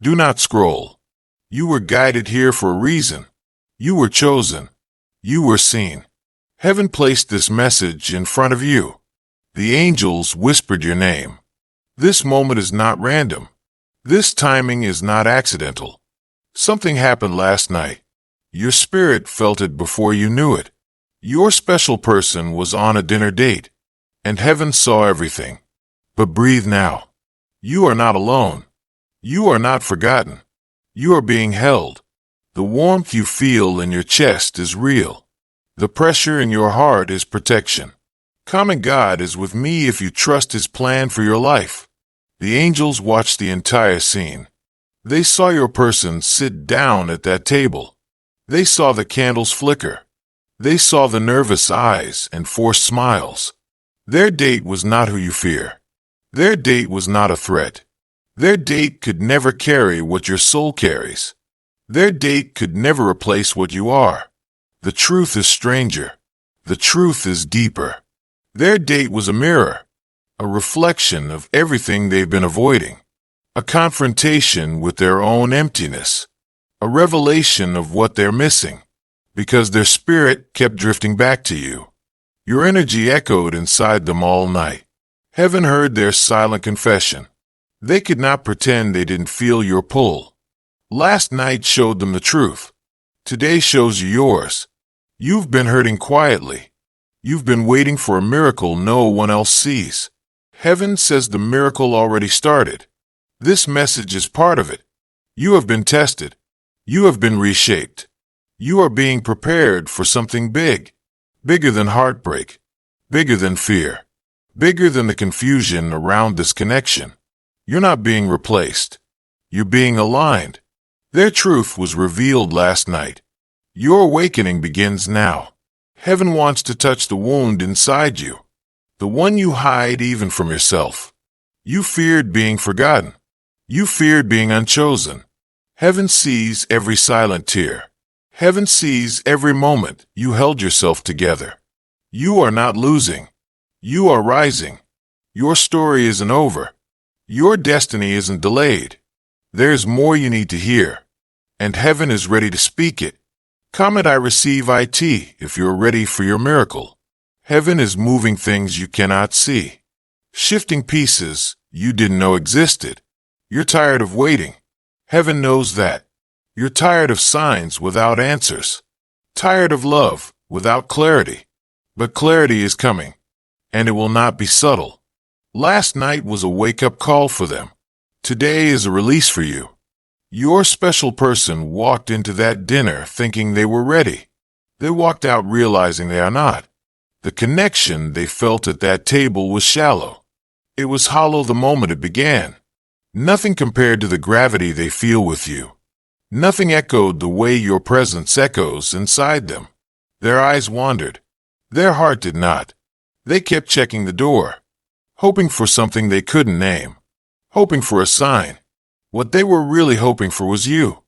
Do not scroll. You were guided here for a reason. You were chosen. You were seen. Heaven placed this message in front of you. The angels whispered your name. This moment is not random. This timing is not accidental. Something happened last night. Your spirit felt it before you knew it. Your special person was on a dinner date, and heaven saw everything. But breathe now. You are not alone. You are not forgotten. You are being held. The warmth you feel in your chest is real. The pressure in your heart is protection. Common God is with me if you trust His plan for your life. The angels watched the entire scene. They saw your person sit down at that table. They saw the candles flicker. They saw the nervous eyes and forced smiles. Their date was not who you fear. Their date was not a threat. Their date could never carry what your soul carries. Their date could never replace what you are. The truth is stranger. The truth is deeper. Their date was a mirror, a reflection of everything they've been avoiding, a confrontation with their own emptiness, a revelation of what they're missing, because their spirit kept drifting back to you. Your energy echoed inside them all night. Heaven heard their silent confession. They could not pretend they didn't feel your pull. Last night showed them the truth. Today shows you yours. You've been hurting quietly. You've been waiting for a miracle no one else sees. Heaven says the miracle already started. This message is part of it. You have been tested. You have been reshaped. You are being prepared for something big. Bigger than heartbreak. Bigger than fear. Bigger than the confusion around this connection. You're not being replaced. You're being aligned. Their truth was revealed last night. Your awakening begins now. Heaven wants to touch the wound inside you, the one you hide even from yourself. You feared being forgotten. You feared being unchosen. Heaven sees every silent tear. Heaven sees every moment you held yourself together. You are not losing. You are rising. Your story isn't over. Your destiny isn't delayed. There's more you need to hear, and heaven is ready to speak it. Comment I receive IT if you're ready for your miracle. Heaven is moving things you cannot see, shifting pieces you didn't know existed. You're tired of waiting. Heaven knows that. You're tired of signs without answers, tired of love without clarity. But clarity is coming, and it will not be subtle. Last night was a wake-up call for them. Today is a release for you. Your special person walked into that dinner thinking they were ready. They walked out realizing they are not. The connection they felt at that table was shallow. It was hollow the moment it began. Nothing compared to the gravity they feel with you. Nothing echoed the way your presence echoes inside them. Their eyes wandered. Their heart did not. They kept checking the door, hoping for something they couldn't name, hoping for a sign. What they were really hoping for was you.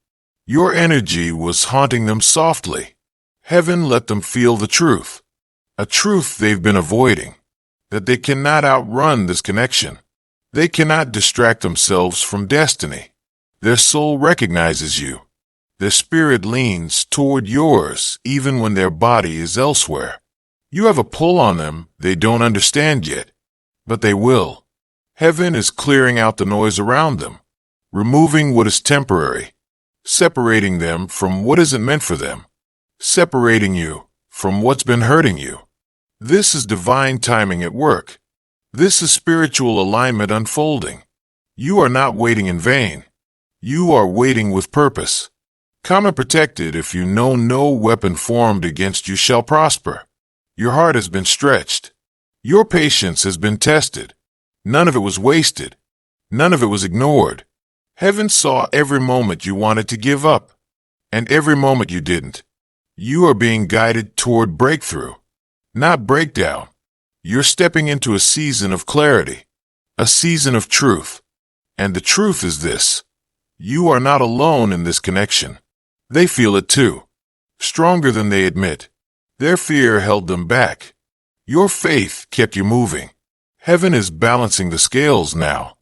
Your energy was haunting them softly. Heaven let them feel the truth, a truth they've been avoiding, that they cannot outrun this connection. They cannot distract themselves from destiny. Their soul recognizes you. Their spirit leans toward yours even when their body is elsewhere. You have a pull on them they don't understand yet, but they will. Heaven is clearing out the noise around them, removing what is temporary, separating them from what isn't meant for them, separating you from what's been hurting you. This is divine timing at work. This is spiritual alignment unfolding. You are not waiting in vain. You are waiting with purpose. Come and protected if you know no weapon formed against you shall prosper. Your heart has been stretched. Your patience has been tested. None of it was wasted. None of it was ignored. Heaven saw every moment you wanted to give up, and every moment you didn't. You are being guided toward breakthrough, not breakdown. You're stepping into a season of clarity, a season of truth. And the truth is this: you are not alone in this connection. They feel it too, stronger than they admit. Their fear held them back. Your faith kept you moving. Heaven is balancing the scales now,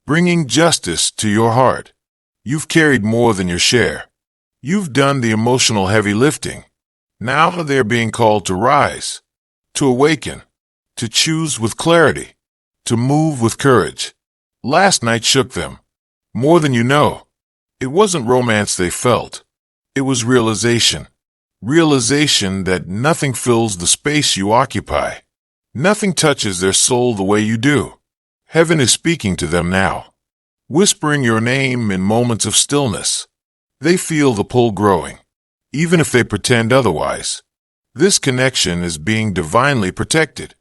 bringing justice to your heart. You've carried more than your share. You've done the emotional heavy lifting. Now they're being called to rise, to awaken, to choose with clarity, to move with courage. Last night shook them. More than you know. It wasn't romance they felt. It was realization. Realization that nothing fills the space you occupy. Nothing touches their soul the way you do. Heaven is speaking to them now, whispering your name in moments of stillness. They feel the pull growing, even if they pretend otherwise. This connection is being divinely protected,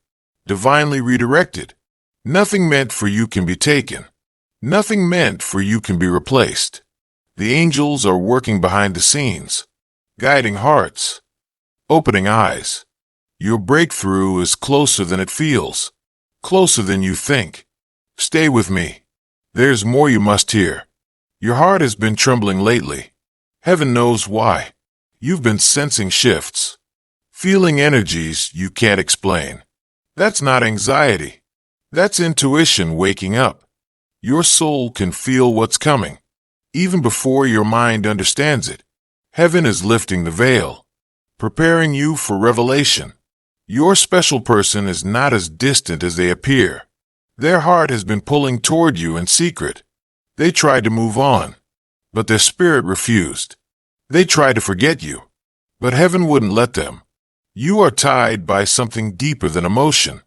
divinely redirected. Nothing meant for you can be taken. Nothing meant for you can be replaced. The angels are working behind the scenes, guiding hearts, opening eyes. Your breakthrough is closer than it feels, closer than you think. Stay with me. There's more you must hear. Your heart has been trembling lately. Heaven knows why. You've been sensing shifts, feeling energies you can't explain. That's not anxiety. That's intuition waking up. Your soul can feel what's coming, even before your mind understands it. Heaven is lifting the veil, preparing you for revelation. Your special person is not as distant as they appear. Their heart has been pulling toward you in secret. They tried to move on, but their spirit refused. They tried to forget you, but heaven wouldn't let them. You are tied by something deeper than emotion,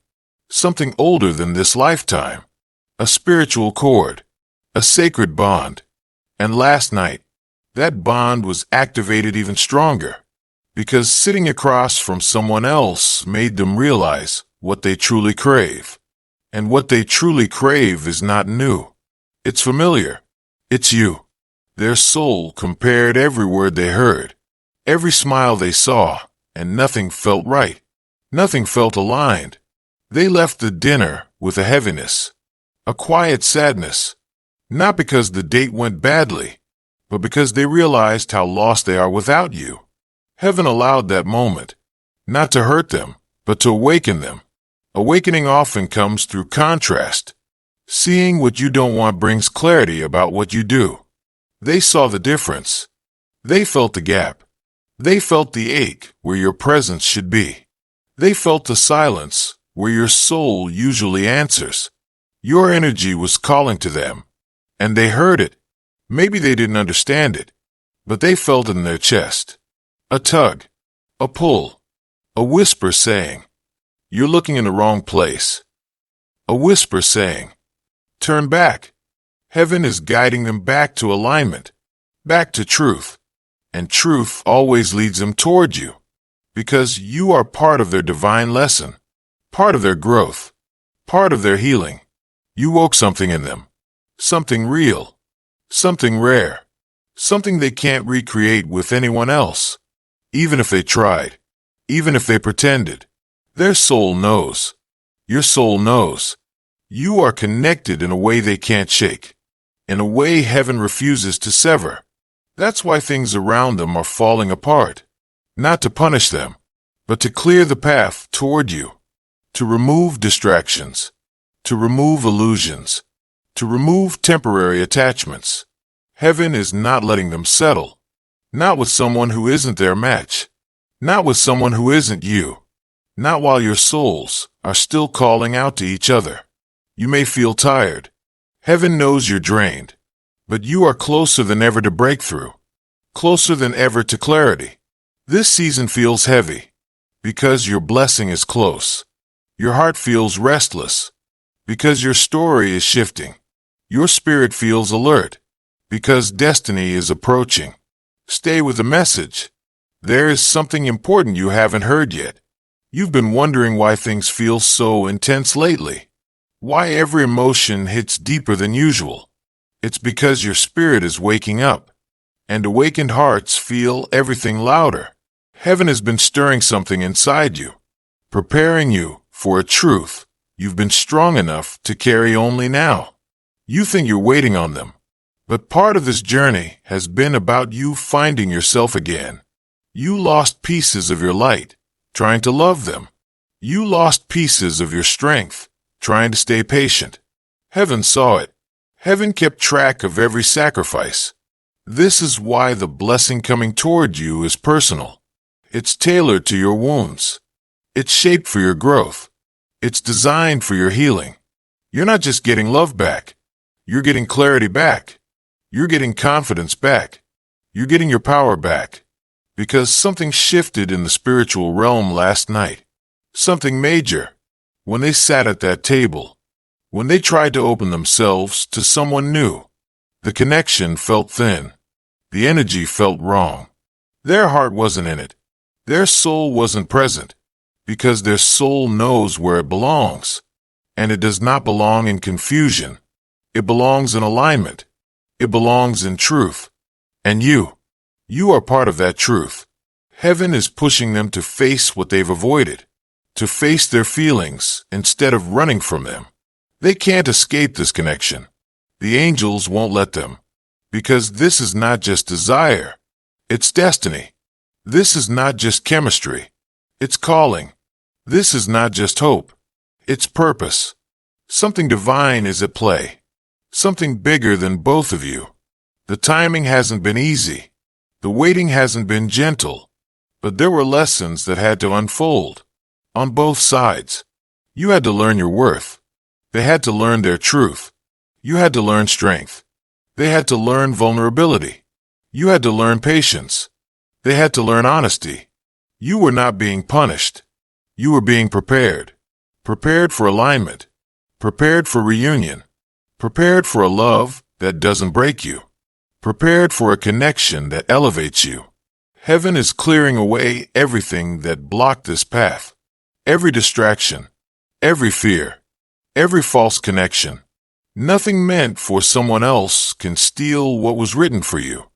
something older than this lifetime, a spiritual cord, a sacred bond. And last night, that bond was activated even stronger, because sitting across from someone else made them realize what they truly crave. And what they truly crave is not new. It's familiar. It's you. Their soul compared every word they heard, every smile they saw, and nothing felt right. Nothing felt aligned. They left the dinner with a heaviness, a quiet sadness, not because the date went badly, but because they realized how lost they are without you. Heaven allowed that moment, not to hurt them, but to awaken them. Awakening often comes through contrast. Seeing what you don't want brings clarity about what you do. They saw the difference. They felt the gap. They felt the ache where your presence should be. They felt the silence where your soul usually answers. Your energy was calling to them, and they heard it. Maybe they didn't understand it, but they felt it in their chest. A tug, a pull, a whisper saying, "You're looking in the wrong place." A whisper saying, "Turn back." Heaven is guiding them back to alignment, back to truth. And truth always leads them toward you, because you are part of their divine lesson, part of their growth, part of their healing. You woke something in them, something real, something rare, something they can't recreate with anyone else, even if they tried, even if they pretended. Their soul knows. Your soul knows. You are connected in a way they can't shake, in a way heaven refuses to sever. That's why things around them are falling apart. Not to punish them, but to clear the path toward you, to remove distractions, to remove illusions, to remove temporary attachments. Heaven is not letting them settle, not with someone who isn't their match, not with someone who isn't you, not while your souls are still calling out to each other. You may feel tired. Heaven knows you're drained, but you are closer than ever to breakthrough, closer than ever to clarity. This season feels heavy because your blessing is close. Your heart feels restless because your story is shifting. Your spirit feels alert because destiny is approaching. Stay with the message. There is something important you haven't heard yet. You've been wondering why things feel so intense lately, why every emotion hits deeper than usual. It's because your spirit is waking up, and awakened hearts feel everything louder. Heaven has been stirring something inside you, preparing you for a truth you've been strong enough to carry only now. You think you're waiting on them, but part of this journey has been about you finding yourself again. You lost pieces of your light, trying to love them. You lost pieces of your strength, trying to stay patient. Heaven saw it. Heaven kept track of every sacrifice, This is why the blessing coming toward you is personal. It's tailored to your wounds. It's shaped for your growth. It's designed for your healing. You're not just getting love back. You're getting clarity back. You're getting confidence back. You're getting your power back. Because something shifted in the spiritual realm last night. Something major. When they sat at that table. When they tried to open themselves to someone new. The connection felt thin. The energy felt wrong. Their heart wasn't in it. Their soul wasn't present. Because their soul knows where it belongs. And it does not belong in confusion. It belongs in alignment. It belongs in truth. And you are part of that truth. Heaven is pushing them to face what they've avoided. To face their feelings instead of running from them. They can't escape this connection. The angels won't let them. Because this is not just desire. It's destiny. This is not just chemistry. It's calling. This is not just hope. It's purpose. Something divine is at play. Something bigger than both of you. The timing hasn't been easy. The waiting hasn't been gentle. But there were lessons that had to unfold. On both sides. You had to learn your worth. They had to learn their truth. You had to learn strength. They had to learn vulnerability. You had to learn patience. They had to learn honesty. You were not being punished. You were being prepared. Prepared for alignment. Prepared for reunion. Prepared for a love that doesn't break you. Prepared for a connection that elevates you. Heaven is clearing away everything that blocked this path. Every distraction. Every fear. Every false connection. Nothing meant for someone else can steal what was written for you.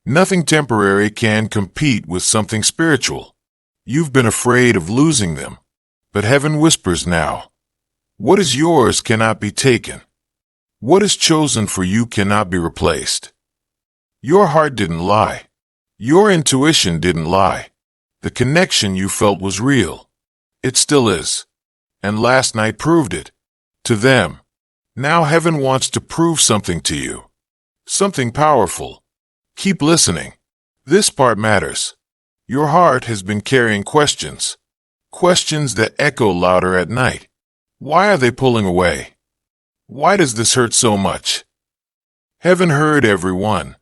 Nothing temporary can compete with something spiritual. You've been afraid of losing them. But heaven whispers now. What is yours cannot be taken. What is chosen for you cannot be replaced. Your heart didn't lie. Your intuition didn't lie. The connection you felt was real. It still is. And last night proved it. To them. Now heaven wants to prove something to you. Something powerful. Keep listening. This part matters. Your heart has been carrying questions. Questions that echo louder at night. Why are they pulling away? Why does this hurt so much? Heaven heard every one.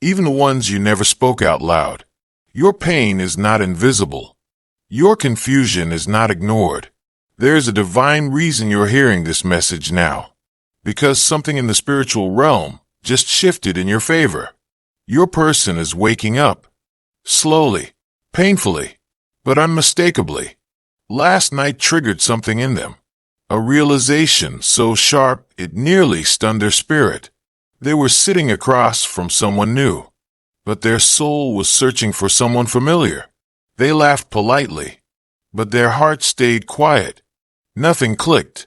Even the ones you never spoke out loud. Your pain is not invisible. Your confusion is not ignored. There is a divine reason you're hearing this message now. Because something in the spiritual realm just shifted in your favor. Your person is waking up. Slowly, painfully, but unmistakably. Last night triggered something in them. A realization so sharp it nearly stunned their spirit. They were sitting across from someone new. But their soul was searching for someone familiar. They laughed politely. But their heart stayed quiet. Nothing clicked.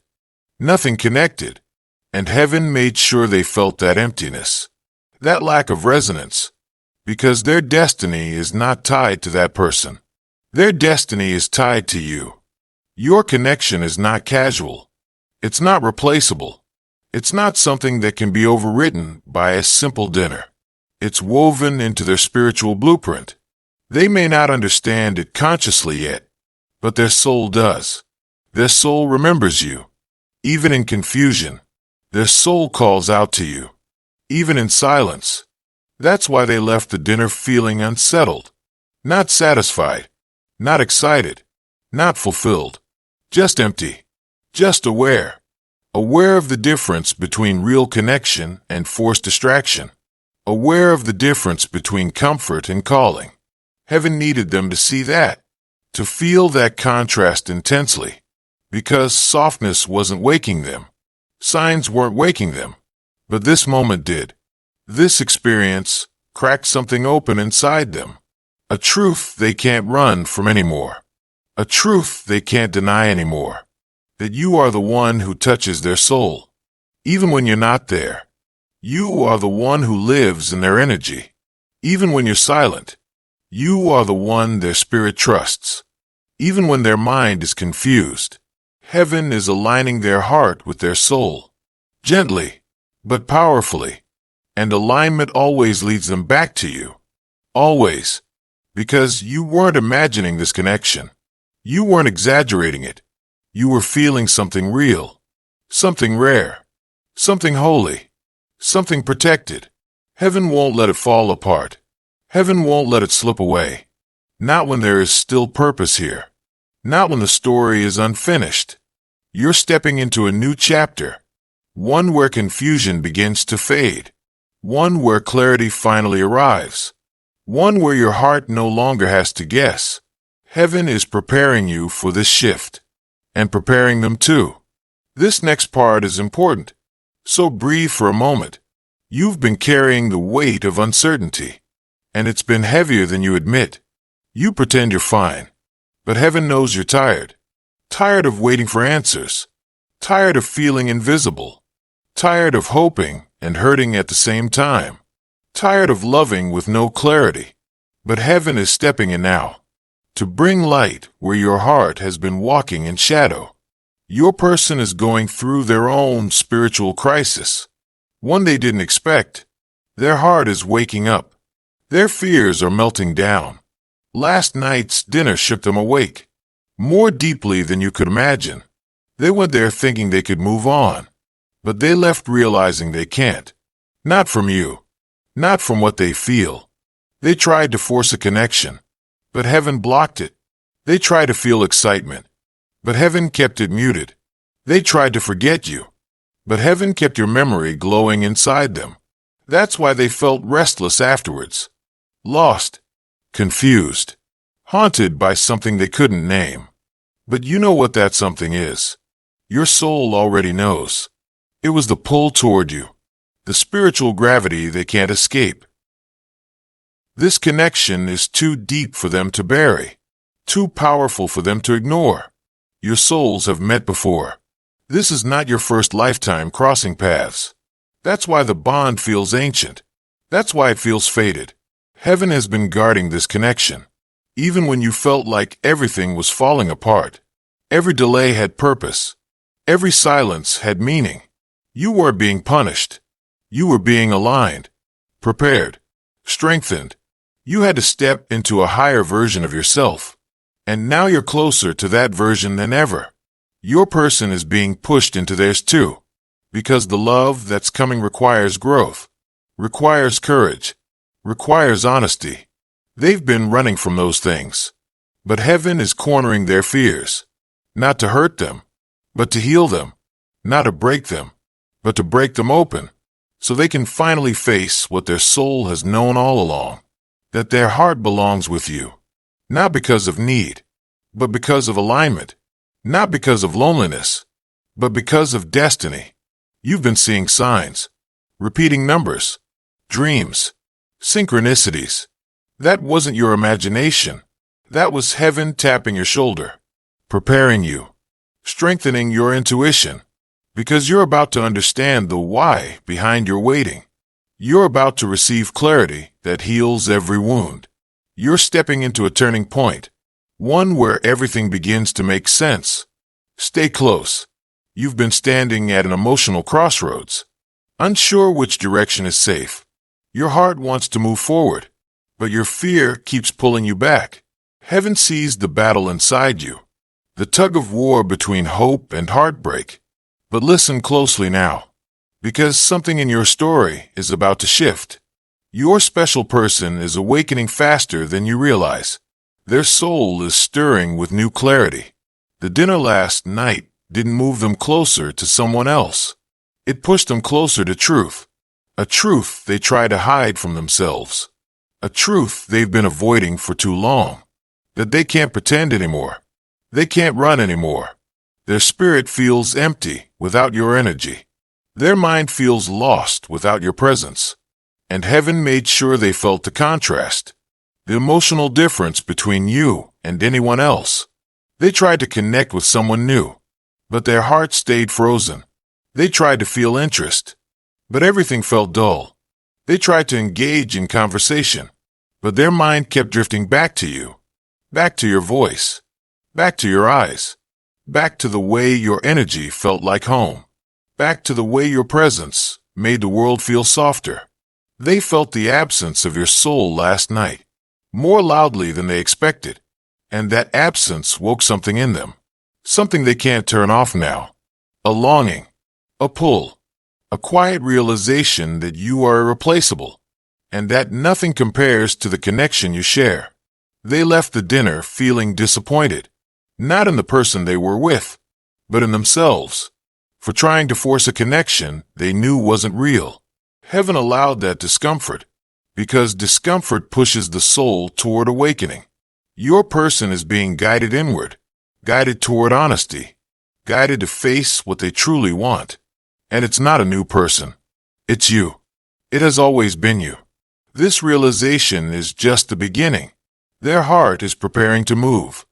Nothing connected. And heaven made sure they felt that emptiness. That lack of resonance. Because their destiny is not tied to that person. Their destiny is tied to you. Your connection is not casual. It's not replaceable. It's not something that can be overwritten by a simple dinner. It's woven into their spiritual blueprint. They may not understand it consciously yet, but their soul does. Their soul remembers you. Even in confusion, their soul calls out to you. Even in silence. That's why they left the dinner feeling unsettled. Not satisfied. Not excited. Not fulfilled. Just empty. Just aware. Aware of the difference between real connection and forced distraction. Aware of the difference between comfort and calling. Heaven needed them to see that. To feel that contrast intensely. Because softness wasn't waking them. Signs weren't waking them. But this moment did. This experience cracked something open inside them. A truth they can't run from anymore. A truth they can't deny anymore. That you are the one who touches their soul. Even when you're not there. You are the one who lives in their energy. Even when you're silent. You are the one their spirit trusts. Even when their mind is confused. Heaven is aligning their heart with their soul. Gently, but powerfully. And alignment always leads them back to you. Always. Because you weren't imagining this connection. You weren't exaggerating it. You were feeling something real. Something rare. Something holy. Something protected. Heaven won't let it fall apart. Heaven won't let it slip away. Not when there is still purpose here. Not when the story is unfinished. You're stepping into a new chapter. One where confusion begins to fade. One where clarity finally arrives. One where your heart no longer has to guess. Heaven is preparing you for this shift. And preparing them too. This next part is important. So breathe for a moment. You've been carrying the weight of uncertainty. And it's been heavier than you admit. You pretend you're fine. But heaven knows you're tired. Tired of waiting for answers. Tired of feeling invisible. Tired of hoping and hurting at the same time. Tired of loving with no clarity. But heaven is stepping in now. To bring light where your heart has been walking in shadow. Your person is going through their own spiritual crisis. One they didn't expect. Their heart is waking up. Their fears are melting down. Last night's dinner shook them awake. More deeply than you could imagine. They went there thinking they could move on. But they left realizing they can't. Not from you. Not from what they feel. They tried to force a connection. But heaven blocked it. They tried to feel excitement. But heaven kept it muted. They tried to forget you. But heaven kept your memory glowing inside them. That's why they felt restless afterwards. Lost. Confused. Haunted by something they couldn't name. But you know what that something is. Your soul already knows. It was the pull toward you. The spiritual gravity they can't escape. This connection is too deep for them to bury. Too powerful for them to ignore. Your souls have met before. This is not your first lifetime crossing paths. That's why the bond feels ancient. That's why it feels faded. Heaven has been guarding this connection. Even when you felt like everything was falling apart. Every delay had purpose. Every silence had meaning. You weren't being punished. You were being aligned. Prepared. Strengthened. You had to step into a higher version of yourself. And now you're closer to that version than ever. Your person is being pushed into theirs too. Because the love that's coming requires growth. Requires courage. Requires honesty. They've been running from those things. But heaven is cornering their fears. Not to hurt them, but to heal them. Not to break them, but to break them open. So they can finally face what their soul has known all along. That their heart belongs with you. Not because of need, but because of alignment. Not because of loneliness, but because of destiny. You've been seeing signs, repeating numbers, dreams, synchronicities. That wasn't your imagination. That was heaven tapping your shoulder, preparing you, strengthening your intuition, because you're about to understand the why behind your waiting. You're about to receive clarity that heals every wound. You're stepping into a turning point, one where everything begins to make sense. Stay close. You've been standing at an emotional crossroads, unsure which direction is safe. Your heart wants to move forward, but your fear keeps pulling you back. Heaven sees the battle inside you, the tug of war between hope and heartbreak. But listen closely now, because something in your story is about to shift. Your special person is awakening faster than you realize. Their soul is stirring with new clarity. The dinner last night didn't move them closer to someone else. It pushed them closer to truth. A truth they try to hide from themselves. A truth they've been avoiding for too long. That they can't pretend anymore. They can't run anymore. Their spirit feels empty without your energy. Their mind feels lost without your presence. And heaven made sure they felt the contrast. The emotional difference between you and anyone else. They tried to connect with someone new, but their hearts stayed frozen. They tried to feel interest, but everything felt dull. They tried to engage in conversation, but their mind kept drifting back to you, back to your voice, back to your eyes, back to the way your energy felt like home, back to the way your presence made the world feel softer. They felt the absence of your soul last night, more loudly than they expected, and that absence woke something in them, something they can't turn off now. A longing, a pull, a quiet realization that you are irreplaceable, and that nothing compares to the connection you share. They left the dinner feeling disappointed, not in the person they were with, but in themselves, for trying to force a connection they knew wasn't real. Heaven allowed that discomfort, because discomfort pushes the soul toward awakening. Your person is being guided inward, guided toward honesty, guided to face what they truly want. And it's not a new person. It's you. It has always been you. This realization is just the beginning. Their heart is preparing to move,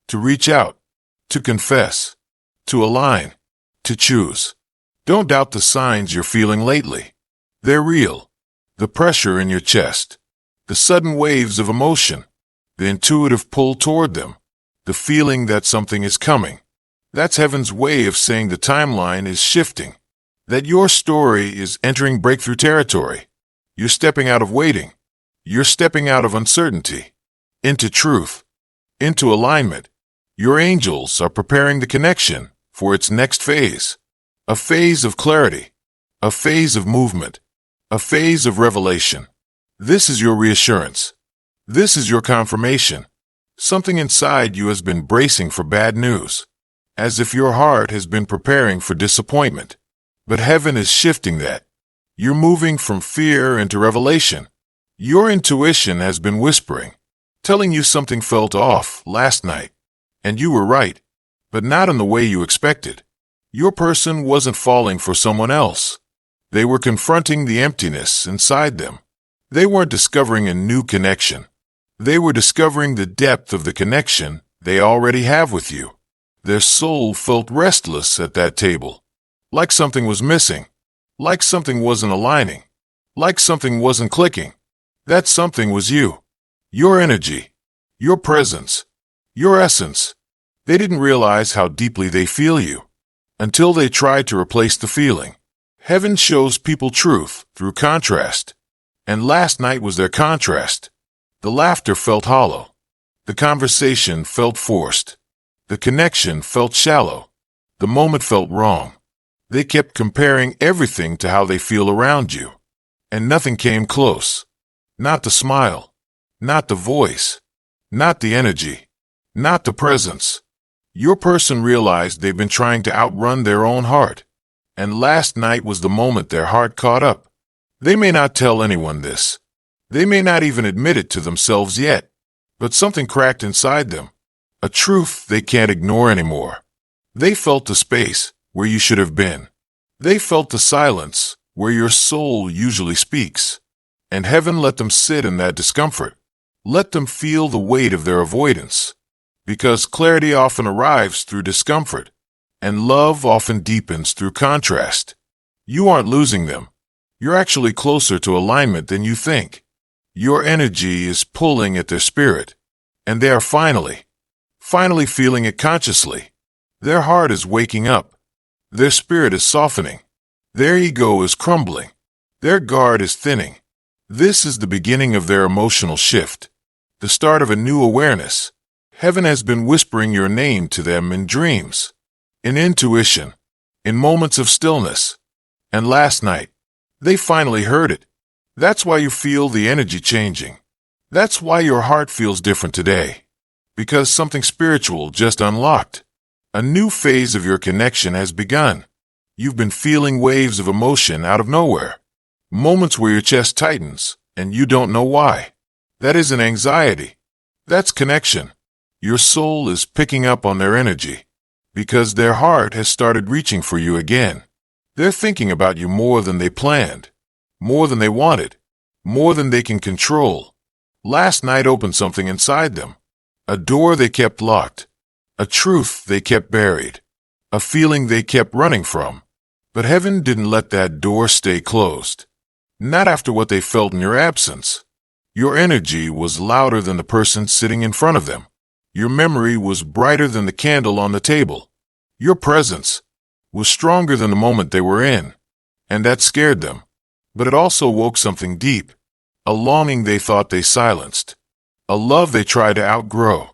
to reach out, to confess, to align, to choose. Don't doubt the signs you're feeling lately. They're real. The pressure in your chest, the sudden waves of emotion, the intuitive pull toward them, the feeling that something is coming. That's heaven's way of saying the timeline is shifting, that your story is entering breakthrough territory. You're stepping out of waiting. You're stepping out of uncertainty, into truth, into alignment. Your angels are preparing the connection for its next phase, a phase of clarity, a phase of movement, a phase of revelation. This is your reassurance. This is your confirmation. Something inside you has been bracing for bad news, as if your heart has been preparing for disappointment. But heaven is shifting that. You're moving from fear into revelation. Your intuition has been whispering, telling you something felt off last night. And you were right, but not in the way you expected. Your person wasn't falling for someone else. They were confronting the emptiness inside them. They weren't discovering a new connection. They were discovering the depth of the connection they already have with you. Their soul felt restless at that table, like something was missing, like something wasn't aligning, like something wasn't clicking. That something was you, your energy, your presence, your essence. They didn't realize how deeply they feel you until they tried to replace the feeling. Heaven shows people truth through contrast, and last night was their contrast. The laughter felt hollow. The conversation felt forced. The connection felt shallow. The moment felt wrong. They kept comparing everything to how they feel around you, and nothing came close. Not the smile, not the voice, not the energy, not the presence. Your person realized they've been trying to outrun their own heart, and last night was the moment their heart caught up. They may not tell anyone this. They may not even admit it to themselves yet, but something cracked inside them, a truth they can't ignore anymore. They felt the space where you should have been. They felt the silence where your soul usually speaks, and heaven let them sit in that discomfort. Let them feel the weight of their avoidance, because clarity often arrives through discomfort, and love often deepens through contrast. You aren't losing them. You're actually closer to alignment than you think. Your energy is pulling at their spirit, and they are finally feeling it consciously. Their heart is waking up. Their spirit is softening. Their ego is crumbling. Their guard is thinning. This is the beginning of their emotional shift, the start of a new awareness. Heaven has been whispering your name to them in dreams, in intuition, in moments of stillness. And last night, they finally heard it. That's why you feel the energy changing. That's why your heart feels different today. Because something spiritual just unlocked. A new phase of your connection has begun. You've been feeling waves of emotion out of nowhere. Moments where your chest tightens, and you don't know why. That isn't anxiety. That's connection. Your soul is picking up on their energy, because their heart has started reaching for you again. They're thinking about you more than they planned, more than they wanted, more than they can control. Last night opened something inside them, a door they kept locked, a truth they kept buried, a feeling they kept running from. But heaven didn't let that door stay closed. Not after what they felt in your absence. Your energy was louder than the person sitting in front of them. Your memory was brighter than the candle on the table. Your presence was stronger than the moment they were in, and that scared them. but it also woke something deep, a longing they thought they silenced, a love they tried to outgrow.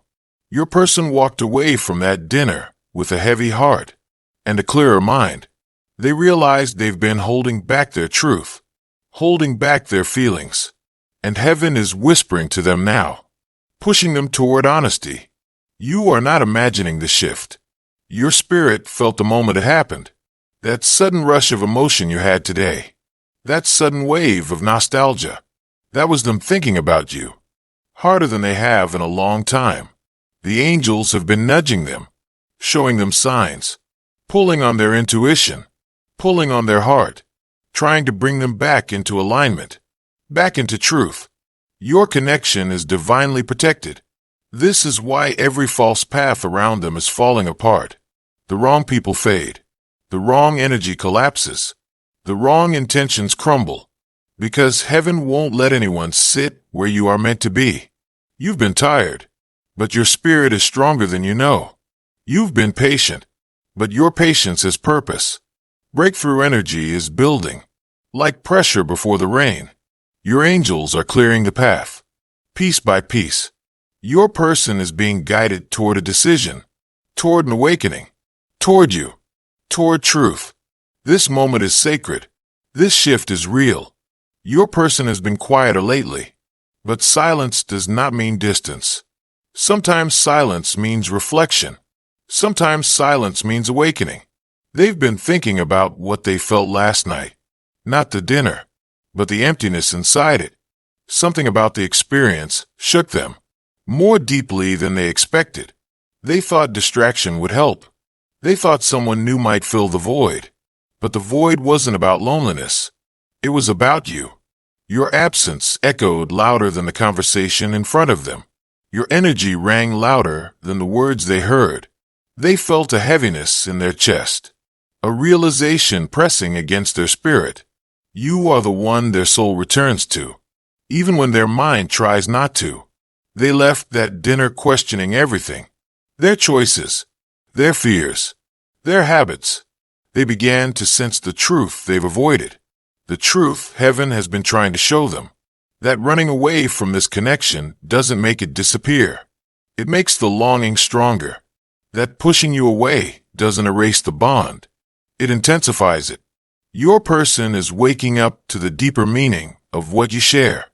Your person walked away from that dinner with a heavy heart and a clearer mind. They realized they've been holding back their truth, holding back their feelings, and heaven is whispering to them now, pushing them toward honesty. You are not imagining the shift. Your spirit felt the moment it happened. That sudden rush of emotion you had today. That sudden wave of nostalgia. That was them thinking about you. Harder than they have in a long time. The angels have been nudging them, showing them signs, pulling on their intuition, pulling on their heart, trying to bring them back into alignment, back into truth. Your connection is divinely protected. This is why every false path around them is falling apart. The wrong people fade. The wrong energy collapses. The wrong intentions crumble. Because heaven won't let anyone sit where you are meant to be. You've been tired, but your spirit is stronger than you know. You've been patient, but your patience has purpose. Breakthrough energy is building, like pressure before the rain. Your angels are clearing the path, piece by piece. Your person is being guided toward a decision, toward an awakening, toward you, toward truth. This moment is sacred. This shift is real. Your person has been quieter lately, but silence does not mean distance. Sometimes silence means reflection. Sometimes silence means awakening. They've been thinking about what they felt last night. Not the dinner, but the emptiness inside it. Something about the experience shook them, more deeply than they expected. They thought distraction would help. They thought someone new might fill the void. But the void wasn't about loneliness. It was about you. Your absence echoed louder than the conversation in front of them. Your energy rang louder than the words they heard. They felt a heaviness in their chest, a realization pressing against their spirit. You are the one their soul returns to, even when their mind tries not to. They left that dinner questioning everything, their choices, their fears, their habits. They began to sense the truth they've avoided, the truth heaven has been trying to show them. That running away from this connection doesn't make it disappear. It makes the longing stronger. That pushing you away doesn't erase the bond. It intensifies it. Your person is waking up to the deeper meaning of what you share,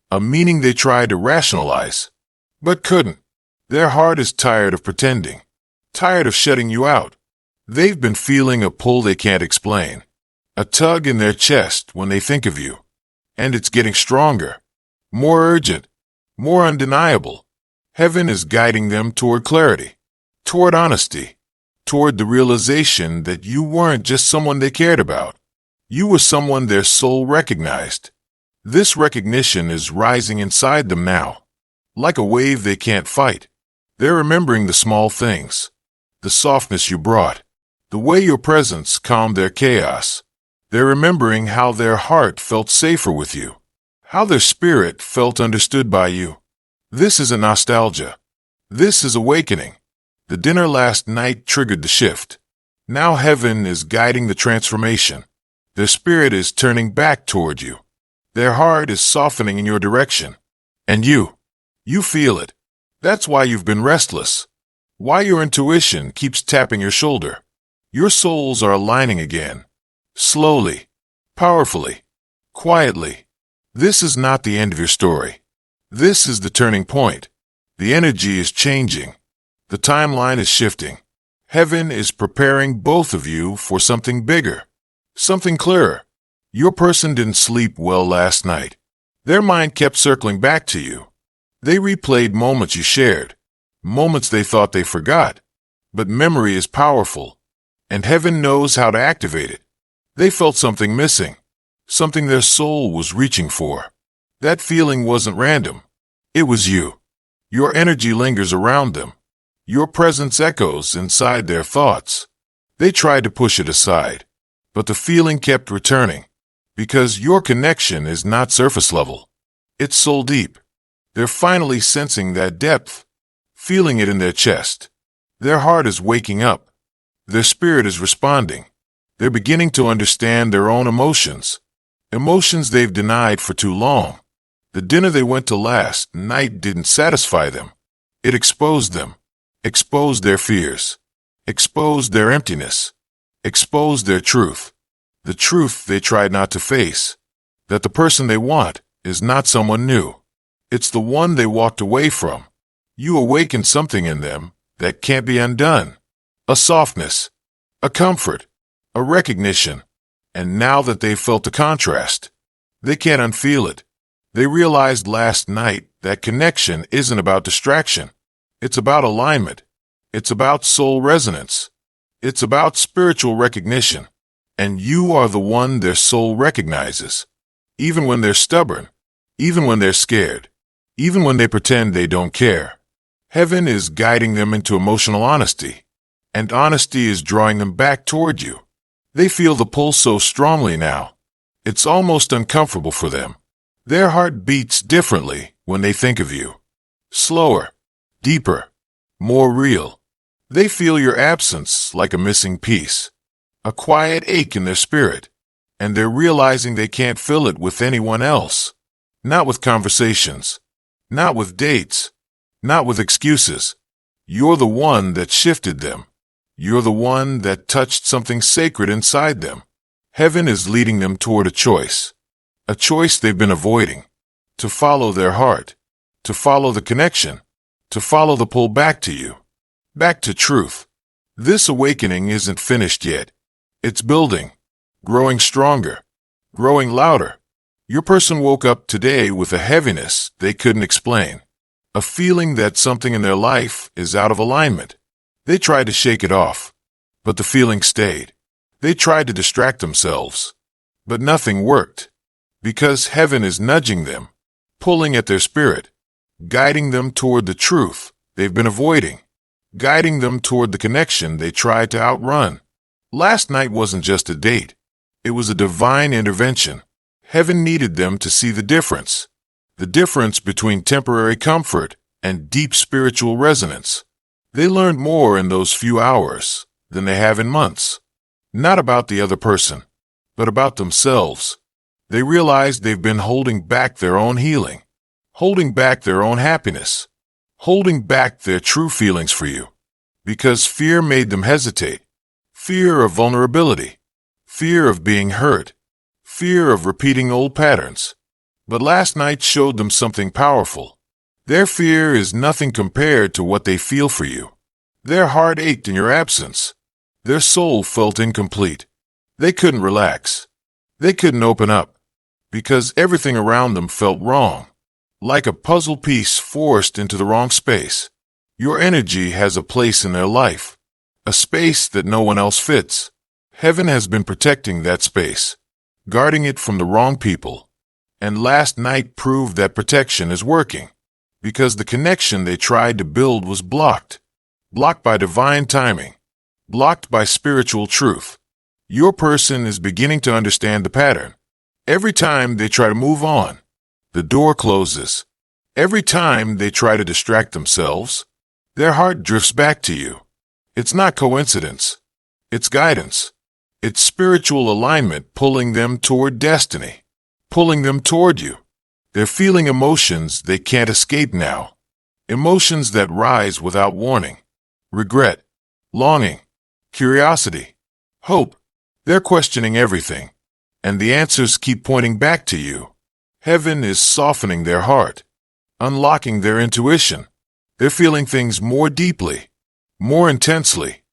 a meaning they tried to rationalize, but couldn't. Their heart is tired of pretending, tired of shutting you out. They've been feeling a pull they can't explain, a tug in their chest when they think of you, and it's getting stronger, more urgent, more undeniable. Heaven is guiding them toward clarity, toward honesty, toward the realization that you weren't just someone they cared about. You were someone their soul recognized. This recognition is rising inside them now, like a wave they can't fight. They're remembering the small things, the softness you brought, the way your presence calmed their chaos. They're remembering how their heart felt safer with you, how their spirit felt understood by you. This isn't nostalgia. This is awakening. The dinner last night triggered the shift. Now heaven is guiding the transformation. Their spirit is turning back toward you. Their heart is softening in your direction. And you feel it. That's why you've been restless. Why your intuition keeps tapping your shoulder. Your souls are aligning again. Slowly, powerfully, quietly. This is not the end of your story. This is the turning point. The energy is changing. The timeline is shifting. Heaven is preparing both of you for something bigger, something clearer. Your person didn't sleep well last night. Their mind kept circling back to you. They replayed moments you shared, moments they thought they forgot. But memory is powerful, and heaven knows how to activate it. They felt something missing, something their soul was reaching for. That feeling wasn't random. It was you. Your energy lingers around them. Your presence echoes inside their thoughts. They tried to push it aside, but the feeling kept returning, because your connection is not surface level. It's soul deep. They're finally sensing that depth, feeling it in their chest. Their heart is waking up. Their spirit is responding. They're beginning to understand their own emotions. emotions they've denied for too long. The dinner they went to last night didn't satisfy them. It exposed them, exposed their fears, exposed their emptiness, exposed their truth, the truth they tried not to face, that the person they want is not someone new. It's the one they walked away from. You awakened something in them that can't be undone. A softness, a comfort, a recognition. And now that they've felt the contrast, they can't unfeel it. They realized last night that connection isn't about distraction. It's about alignment. It's about soul resonance. It's about spiritual recognition. And you are the one their soul recognizes. Even when they're stubborn, even when they're scared, even when they pretend they don't care. Heaven is guiding them into emotional honesty. And honesty is drawing them back toward you. They feel the pull so strongly now. It's almost uncomfortable for them. Their heart beats differently when they think of you. Slower, deeper, more real. They feel your absence like a missing piece, a quiet ache in their spirit, and they're realizing they can't fill it with anyone else. Not with conversations, not with dates, not with excuses. You're the one that shifted them. You're the one that touched something sacred inside them. Heaven is leading them toward a choice they've been avoiding, to follow their heart, to follow the connection, to follow the pull back to you, back to truth. This awakening isn't finished yet. It's building, growing stronger, growing louder. Your person woke up today with a heaviness they couldn't explain, a feeling that something in their life is out of alignment. They tried to shake it off, but the feeling stayed. They tried to distract themselves, but nothing worked, because heaven is nudging them, pulling at their spirit, guiding them toward the truth they've been avoiding, guiding them toward the connection they tried to outrun. Last night wasn't just a date. It was a divine intervention. Heaven needed them to see the difference between temporary comfort and deep spiritual resonance. They learned more in those few hours than they have in months. Not about the other person, but about themselves. They realized they've been holding back their own healing, holding back their own happiness, holding back their true feelings for you, because fear made them hesitate. Fear of vulnerability, fear of being hurt, fear of repeating old patterns. But last night showed them something powerful. Their fear is nothing compared to what they feel for you. Their heart ached in your absence. Their soul felt incomplete. They couldn't relax. They couldn't open up, because everything around them felt wrong, like a puzzle piece forced into the wrong space. Your energy has a place in their life, a space that no one else fits. Heaven has been protecting that space, guarding it from the wrong people. And last night proved that protection is working, because the connection they tried to build was blocked by divine timing, blocked by spiritual truth. Your person is beginning to understand the pattern. Every time they try to move on, the door closes. Every time they try to distract themselves, their heart drifts back to you. It's not coincidence. It's guidance. It's spiritual alignment pulling them toward destiny, pulling them toward you. They're feeling emotions they can't escape now. Emotions that rise without warning. Regret, longing, curiosity, hope. They're questioning everything, and the answers keep pointing back to you. Heaven is softening their heart, unlocking their intuition. They're feeling things more deeply, more intensely,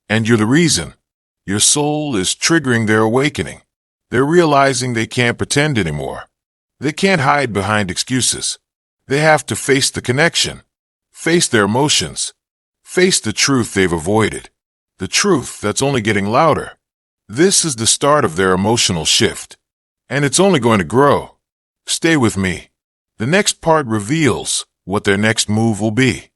and you're the reason. Your soul is triggering their awakening. They're realizing they can't pretend anymore. They can't hide behind excuses. They have to face the connection, face their emotions, face the truth they've avoided, the truth that's only getting louder. This is the start of their emotional shift, and it's only going to grow. Stay with me. The next part reveals what their next move will be.